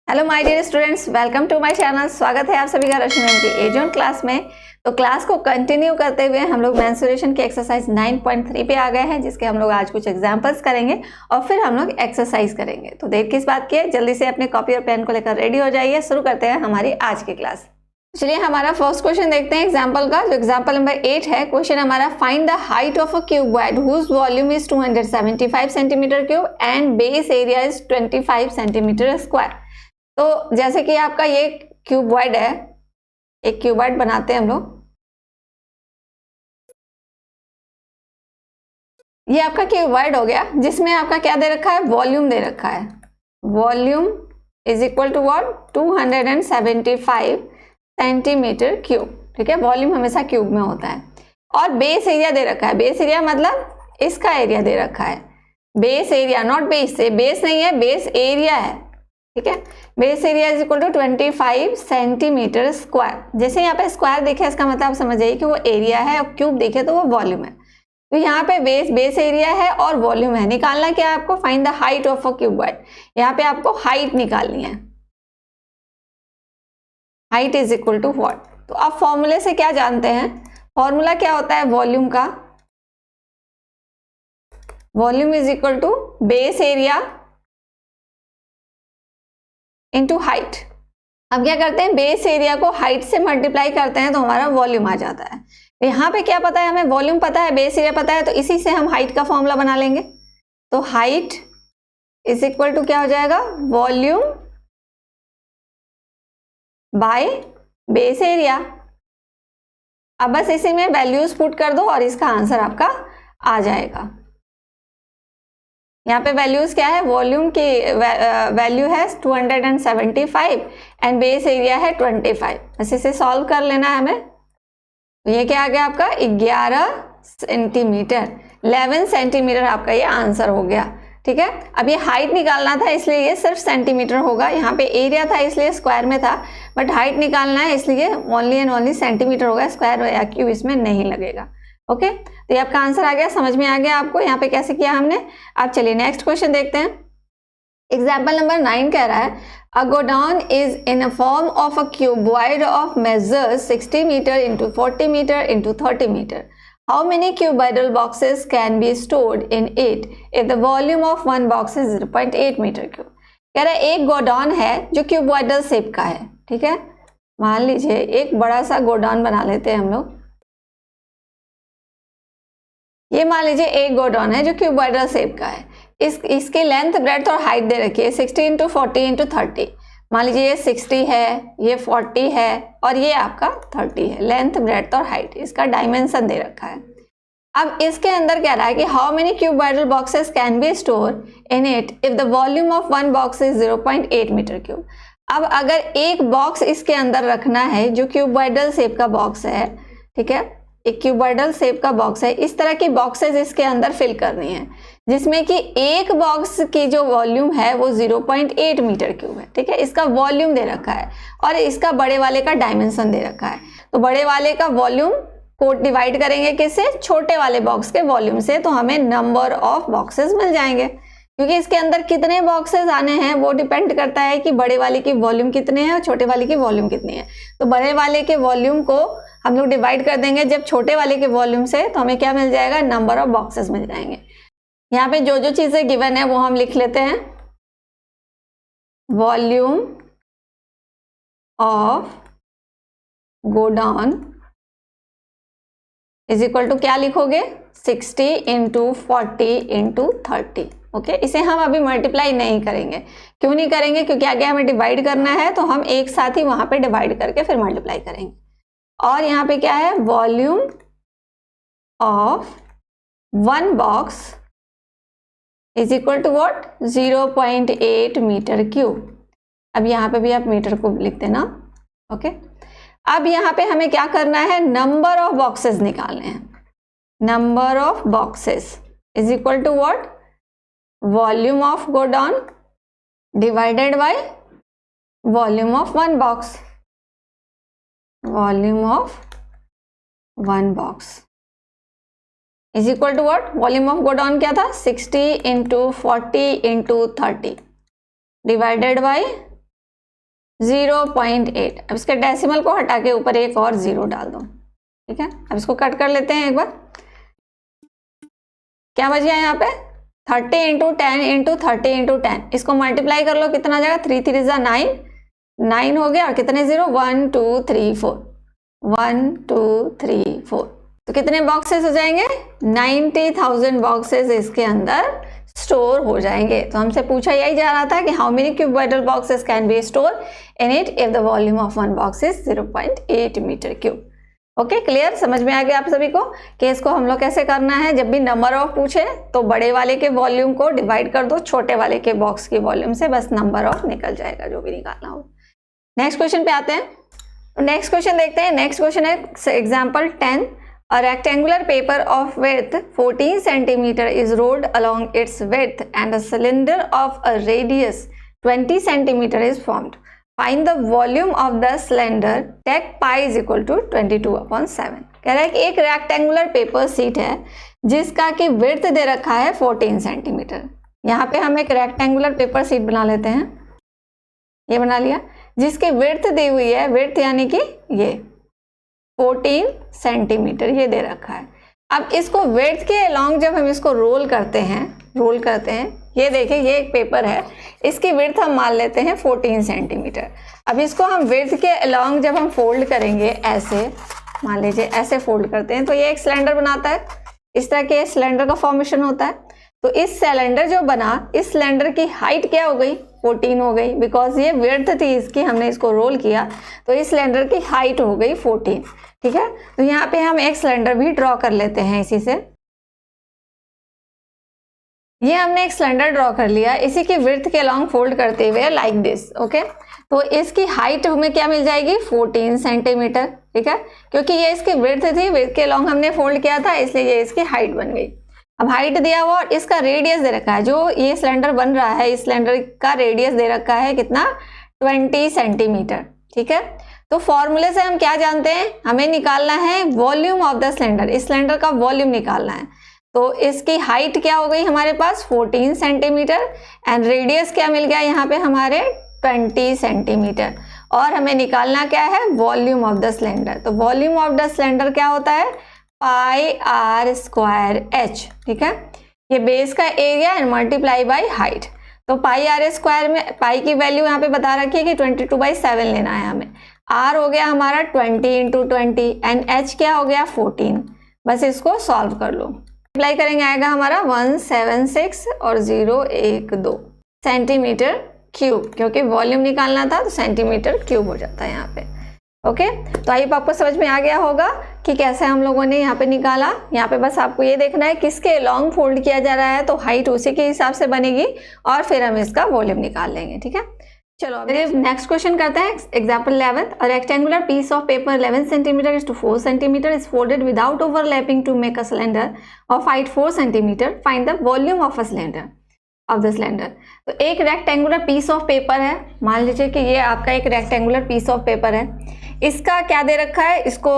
Hello my dear students, welcome to my channel. स्वागत है आप सभी का रश्मि मैम की एजोन क्लास में। तो क्लास को कंटिन्यू करते हुए हम लोग मेंस्ट्रुएशन की एक्सरसाइज 9.3 पे आ गए हैं, जिसके हम लोग आज कुछ एग्जांपल्स करेंगे और फिर हम लोग एक्सरसाइज करेंगे। तो देर किस बात की है, जल्दी से अपने कॉपी और पेन को लेकर रेडी हो जाइए। शुरू करते हैं हमारी आज की क्लास। चलिए हमारा फर्स्ट क्वेश्चन देखते हैं एग्जाम्पल का, जो एग्जाम्पल नंबर 8 है। क्वेश्चन हमारा, find the height of a cuboid whose volume is 275 centimetre cube and base area is 25 centimetre square. तो जैसे कि आपका ये क्यूबॉइड है, एक क्यूबॉइड बनाते हैं हम लोग। ये आपका क्यूबॉइड हो गया, जिसमें आपका क्या दे रखा है, वॉल्यूम दे रखा है। Volume is equal to what, 275 centimetre cube. ठीक है, वॉल्यूम हमेशा क्यूब में होता है। और बेस एरिया दे रखा है। बेस एरिया मतलब इसका एरिया दे रखा है। बेस एरिया, नॉट बेस से, बेस नहीं है, बेस एरिया है। ठीक है, base area is equal to 25 centimetre square. जैसे यहाँ पे स्क्वायर देखे, इसका मतलब आप समझ जाइए कि वो एरिया है, और क्यूब देखे तो वो वॉल्यूम है। तो यहाँ पे बेस एरिया है और वॉल्यूम है। निकालना क्या है आपको, find the height of a cuboid. यहाँ पे आपको हाइट निकालनी है। Height is equal to what. तो आप फॉर्मूले से क्या जानते हैं, फॉर्मूला क्या होता है वॉल्यूम का, volume is equal to base area into height. अब क्या करते हैं, बेस एरिया को हाइट से मल्टीप्लाई करते हैं तो हमारा वॉल्यूम आ जाता है। यहाँ पे क्या पता है हमें, वॉल्यूम पता है, बेस एरिया पता है, तो इसी से हम हाइट का फॉर्मूला बना लेंगे। तो हाइट इज इक्वल टू क्या हो जाएगा, वॉल्यूम बाय बेस एरिया। अब बस इसी में वैल्यूज पुट कर दो और इसका आंसर आपका आ जाएगा। यहाँ पे वैल्यूज क्या है, वॉल्यूम की वैल्यू है 275 एंड बेस एरिया है 25। बस इसे सॉल्व कर लेना है हमें। तो ये क्या आ गया आपका 11 सेंटीमीटर, 11 सेंटीमीटर आपका ये आंसर हो गया। ठीक है, अब ये हाइट निकालना था इसलिए ये सिर्फ सेंटीमीटर होगा। यहाँ पे एरिया था इसलिए स्क्वायर में था, बट हाइट निकालना है इसलिए ओनली एंड ओनली सेंटीमीटर होगा, स्क्वायर या क्यूब इसमें नहीं लगेगा। ओके, तो ये आपका आंसर आ गया, समझ में आ गया आपको यहाँ पे कैसे किया हमने। अब चलिए नेक्स्ट क्वेश्चन देखते हैं। एग्जाम्पल नंबर 9 कह रहा है, a godown is in a form of a cuboid of measures 60 meter into 40 meter into 30 meter. How many cuboidal boxes can be stored in it if the volume of one box is 0.8 meter cube? कह रहा है एक godown है जो cuboidal shape का है। ठीक है, मान लीजिए एक बड़ा सा गोडाउन बना लेते हैं हम लोग। ये मान लीजिए एक गोडाउन है जो क्यूबॉइडल शेप का है। इसकी लेंथ, ब्रेड्थ और हाइट दे रखी है 60 इंटू 40 इंटू 30। मान लीजिए ये 60 है, ये 40 है और ये आपका 30 है। लेंथ, ब्रेड्थ और हाइट, इसका डायमेंशन दे रखा है। अब इसके अंदर कह रहा है कि how many cuboidal boxes can be store in it if the volume of one box is 0.8 metre cube. अब अगर एक बॉक्स इसके अंदर रखना है जो क्यूबॉइडल शेप का बॉक्स है, ठीक है, एक क्यूबॉइडल शेप का बॉक्स है, इस तरह की बॉक्सेस इसके अंदर फिल करनी है, जिसमें कि एक बॉक्स की जो वॉल्यूम है वो 0.8 मीटर क्यूब है। ठीक है, इसका वॉल्यूम दे रखा है और इसका बड़े वाले का डायमेंशन दे रखा है। तो बड़े वाले का वॉल्यूम को डिवाइड करेंगे किससे, छोटे वाले बॉक्स के वॉल्यूम से, तो हमें नंबर ऑफ बॉक्सेस मिल जाएंगे। क्योंकि इसके अंदर कितने बॉक्सेस आने हैं वो डिपेंड करता है कि बड़े वाले की वॉल्यूम कितने हैं और छोटे वाले की वॉल्यूम कितनी है। तो बड़े वाले के वॉल्यूम को हम लोग डिवाइड कर देंगे जब छोटे वाले के वॉल्यूम से, तो हमें क्या मिल जाएगा, नंबर ऑफ बॉक्सेस मिल जाएंगे। यहाँ पे जो जो चीजें गिवन है वो हम लिख लेते हैं। Volume of godown is equal to क्या लिखोगे, 60 इंटू 40 इंटू 30। ओके, इसे हम अभी मल्टीप्लाई नहीं करेंगे। क्यों नहीं करेंगे, क्योंकि आगे हमें डिवाइड करना है, तो हम एक साथ ही वहां पे डिवाइड करके फिर मल्टीप्लाई करेंगे। और यहाँ पे क्या है, volume of one box is equal to what, 0.8 metre cube. अब यहाँ पे भी आप मीटर को लिख देना। ओके, अब यहाँ पे हमें क्या करना है, नंबर ऑफ बॉक्सेस निकालने हैं। Number of boxes is equal to what, volume of godown divided by volume of one box. Volume of one box is equal to what, volume of godown क्या था, 60 इंटू 40 इंटू 30 डिवाइडेड बाय 0.8। अब इसके decimal को हटा के ऊपर एक और 0 डाल दो, ठीक है। अब इसको कट कर लेते हैं एक बार। क्या बच गया यहाँ पे 30 इंटू 10 इंटू 30 इंटू 10, इसको मल्टीप्लाई कर लो, कितना आ जाएगा 3 3 जा 9, 9 हो गया और कितने 0, 1 2 3 4, 1 2 3 4, तो कितने बॉक्सेस हो जाएंगे 90,000 बॉक्सेस इसके अंदर स्टोर हो जाएंगे। तो हमसे पूछा यही जा रहा था कि how many cuboidal boxes can be store in it if the volume of one box is 0.8 metre cube. Okay, clear, समझ में आ गया आप सभी को कि इसको हम लोग कैसे करना है। जब भी नंबर ऑफ पूछे तो बड़े वाले के वॉल्यूम को डिवाइड कर दो छोटे वाले के बॉक्स की वॉल्यूम से, बस नंबर ऑफ निकल जाएगा जो भी निकालना हो। नेक्स्ट क्वेश्चन पे आते हैं। नेक्स्ट क्वेश्चन देखते हैं। नेक्स्ट क्वेश्चन है example 10। A rectangular paper of width 14 centimeter is rolled along its width and a cylinder of a radius 20 centimeter is formed. Find the volume of the cylinder. Take pi is equal to 22/7. कह रहा है कि एक rectangular paper sheet है जिसका कि width दे रखा है 14 सेंटीमीटर। यहाँ पे हम एक रेक्टेंगुलर पेपर सीट बना लेते हैं, ये बना लिया, जिसकी विड्थ दी हुई है, विड्थ यानी कि ये 14 सेंटीमीटर ये दे रखा है। अब इसको विड्थ के अलोंग जब हम इसको रोल करते हैं, ये देखिए ये एक पेपर है, इसकी विड्थ हम मान लेते हैं 14 सेंटीमीटर। अब इसको हम विड्थ के अलोंग जब हम फोल्ड करेंगे, ऐसे मान लीजिए ऐसे फोल्ड करते हैं तो ये एक सिलेंडर बनाता है। इस तरह के सिलेंडर का फॉर्मेशन होता है। तो इस सिलेंडर जो बना, इस सिलेंडर की हाइट क्या हो गई 14 हो गई, बिकॉज ये विड्थ थी इसकी, हमने इसको रोल किया तो इस सिलेंडर की हाइट हो गई 14, ठीक है। तो यहाँ पे हम एक सिलेंडर भी ड्रॉ कर लेते हैं इसी से। ये हमने एक सिलेंडर ड्रॉ कर लिया, इसी की विड्थ के अलोंग फोल्ड करते हुए लाइक दिस, ओके। तो इसकी हाइट हमें क्या मिल जाएगी 14 सेंटीमीटर, ठीक है, क्योंकि ये इसकी विड्थ थी, विड्थ के अलोंग हमने फोल्ड किया था, इसलिए ये इसकी हाइट बन गई। अब हाइट दिया हुआ और इसका रेडियस दे रखा है, जो ये सिलेंडर बन रहा है इस सिलेंडर का रेडियस दे रखा है कितना 20 सेंटीमीटर, ठीक है। तो फॉर्मूले से हम क्या जानते हैं, हमें निकालना है वॉल्यूम ऑफ द सिलेंडर, इस सिलेंडर का वॉल्यूम निकालना है। तो इसकी हाइट क्या हो गई हमारे पास 14 सेंटीमीटर एंड रेडियस क्या मिल गया यहाँ पे हमारे 20 सेंटीमीटर, और हमें निकालना क्या है वॉल्यूम ऑफ द सिलेंडर। तो वॉल्यूम ऑफ द सिलेंडर क्या होता है पाई आर स्क्वायर एच, ठीक है। ये बेस का area and multiply by height. तो पाई आर स्क्वायर में पाई की वैल्यू यहाँ पे बता रखी है कि 22/7 लेना है हमें। आर हो गया हमारा 20 इंटू 20 एंड एच क्या हो गया 14। बस इसको सॉल्व कर लो, मल्टीप्लाई करेंगे आएगा हमारा 176 और 012 सेंटीमीटर क्यूब, क्योंकि वॉल्यूम निकालना था तो सेंटीमीटर क्यूब हो जाता है यहाँ पे। ओके, तो आई आपको समझ में आ गया होगा कि कैसे हम लोगों ने यहाँ पे निकाला। यहाँ पे बस आपको ये देखना है किसके लॉन्ग फोल्ड किया जा रहा है, तो हाइट उसी के हिसाब से बनेगी और फिर हम इसका वॉल्यूम निकाल लेंगे, ठीक है। चलो अब नेक्स्ट क्वेश्चन करते हैं। Example 11, a rectangular piece of paper 11 centimetre is to 4 centimetre is folded without overlapping to make a cylinder of height 4 centimetre, find the volume of a cylinder of the cylinder. तो एक rectangular piece of paper है, मान लीजिए कि ये आपका एक rectangular piece of paper है। इसका क्या दे रखा है, इसको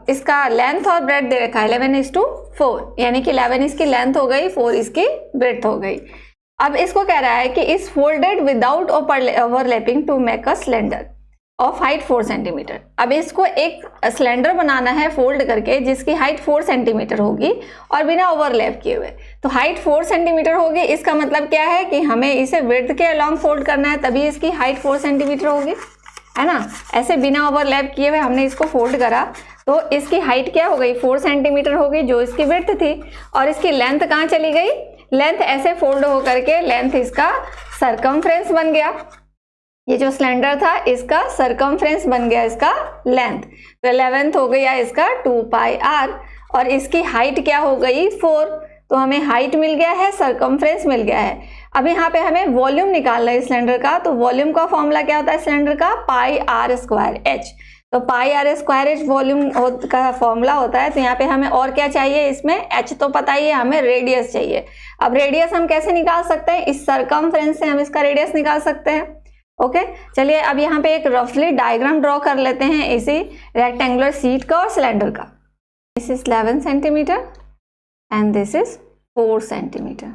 इसका लेंथ और ब्रेड्थ दे रखा है 11:4, यानी कि 11 इसकी लेंथ हो गई, 4 इसकी ब्रेड्थ हो गई। अब इसको कह रहा है कि इस folded without overlapping to make a cylinder of height 4 centimetre. अब इसको एक सिलेंडर बनाना है फोल्ड करके जिसकी हाइट 4 सेंटीमीटर होगी और बिना ओवरलैप किए हुए। तो हाइट 4 सेंटीमीटर होगी, इसका मतलब क्या है कि हमें इसे विड्थ के अलोंग फोल्ड करना है, तभी इसकी हाइट 4 सेंटीमीटर होगी, है ना। ऐसे बिना ओवरलैप किए हुए हमने इसको फोल्ड करा तो इसकी हाइट क्या हो गई 4 सेंटीमीटर होगी जो इसकी विड्थ थी, और इसकी लेंथ कहाँ चली गई, लेंथ ऐसे फोल्ड हो करके लेंथ इसका सरकमफ्रेंस बन गया। ये जो सिलेंडर था इसका सरकमफ्रेंस बन गया इसका लेंथ, तो 11th हो गया इसका 2 पाई आर, और इसकी हाइट क्या हो गई 4। तो हमें हाइट मिल गया है, सरकमफ्रेंस मिल गया है। अब यहाँ पे हमें वॉल्यूम निकालना है सिलेंडर का, तो वॉल्यूम का फॉर्मूला क्या होता है सिलेंडर का पाई आर स्क्वायर एच। तो pi r square h volume का फॉर्मूला होता है। तो यहाँ पे हमें और क्या चाहिए, इसमें एच तो पता ही है, हमें रेडियस चाहिए। अब रेडियस हम कैसे निकाल सकते हैं, इस सरकमफ्रेंस से हम इसका रेडियस निकाल सकते हैं। ओके, चलिए अब यहाँ पे एक रफली डायग्राम ड्रॉ कर लेते हैं इसी रेक्टेंगुलर सीट का और सिलेंडर का। This is 11 centimetre and this is 4 centimetre.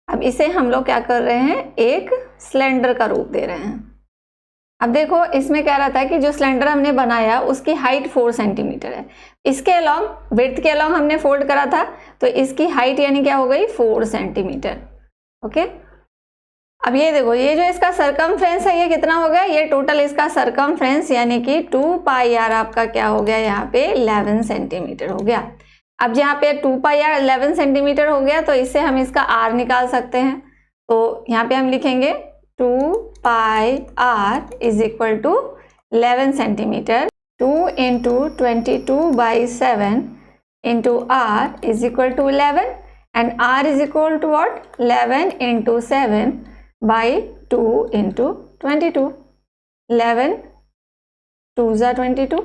अब इसे हम लोग क्या कर रहे हैं, एक सिलेंडर का रूप दे रहे हैं। अब देखो इसमें कह रहा था कि जो सिलेंडर हमने बनाया उसकी हाइट 4 सेंटीमीटर है, इसके अलोंग विड्थ के अलोंग हमने फोल्ड करा था, तो इसकी हाइट यानी क्या हो गई 4 सेंटीमीटर। ओके, अब ये देखो ये जो इसका सरकमफ्रेंस है ये कितना हो गया, ये टोटल इसका सरकमफ्रेंस यानी कि 2 पाई आर आपका क्या हो गया यहाँ पे 11 सेंटीमीटर हो गया। अब यहाँ पे 2 पाई आर 11 सेंटीमीटर हो गया, तो इससे हम इसका आर निकाल सकते हैं। तो यहाँ पे हम लिखेंगे 2 pi r is equal to 11 centimetre, 2 into 22/7 into r is equal to 11 and r is equal to what 11 into 7/2 into 22, 11 2 ज़ा 22,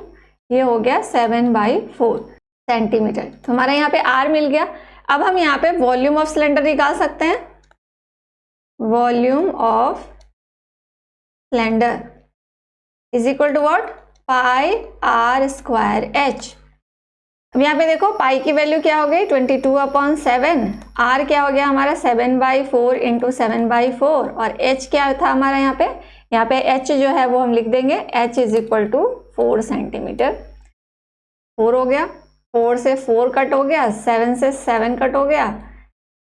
ये हो गया 7/4 सेंटीमीटर। तो हमारा यहाँ पे आर मिल गया। अब हम यहाँ पे वॉल्यूम ऑफ सिलेंडर निकाल सकते हैं, volume of cylinder is equal to what pi r square h. अब यहाँ पे देखो पाई की वैल्यू क्या हो गई 22/7, आर क्या हो गया हमारा 7/4 इंटू 7/4 और एच क्या था हमारा यहाँ पे एच जो है वो हम लिख देंगे h is equal to 4 centimetre. 4 हो गया, 4 से 4 कट हो गया, 7 से 7 कट हो गया,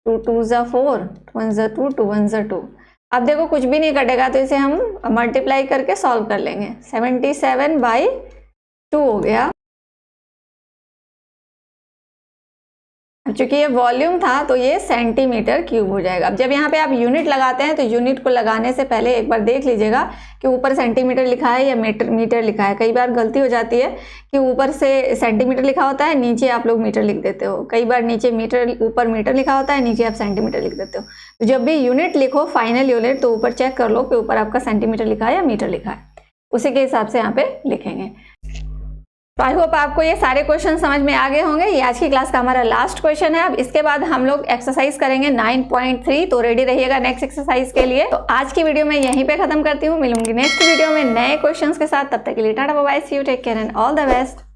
2 2 ज़ा 4, 1 ज़ा 2, 2 1 ज़ा 2। अब देखो कुछ भी नहीं कटेगा तो इसे हम मल्टीप्लाई करके सॉल्व कर लेंगे, 77/2 हो गया। अब चूंकि ये वॉल्यूम था तो ये सेंटीमीटर क्यूब हो जाएगा। अब जब यहाँ पे आप यूनिट लगाते हैं तो यूनिट को लगाने से पहले एक बार देख लीजिएगा कि ऊपर सेंटीमीटर लिखा है या मीटर लिखा है। कई बार गलती हो जाती है कि ऊपर से सेंटीमीटर लिखा होता है, नीचे आप लोग मीटर लिख देते हो। कई बार नीचे मीटर, ऊपर मीटर लिखा होता है, नीचे आप सेंटीमीटर लिख देते हो। तो जब भी यूनिट लिखो फाइनल यूनिट तो ऊपर चेक कर लो कि ऊपर आपका सेंटीमीटर लिखा है या मीटर लिखा है, उसी के हिसाब से यहाँ पे लिखेंगे। तो आई होप आपको ये सारे क्वेश्चन समझ में आ गए होंगे। ये आज की क्लास का हमारा लास्ट क्वेश्चन है। अब इसके बाद हम लोग एक्सरसाइज करेंगे 9.3, तो रेडी रहिएगा नेक्स्ट एक्सरसाइज के लिए। तो आज की वीडियो मैं यहीं पे खत्म करती हूँ, मिलूंगी नेक्स्ट वीडियो में नए क्वेश्चंस के साथ। तब तक के लिए tata bye bye, see you, take care and all the best.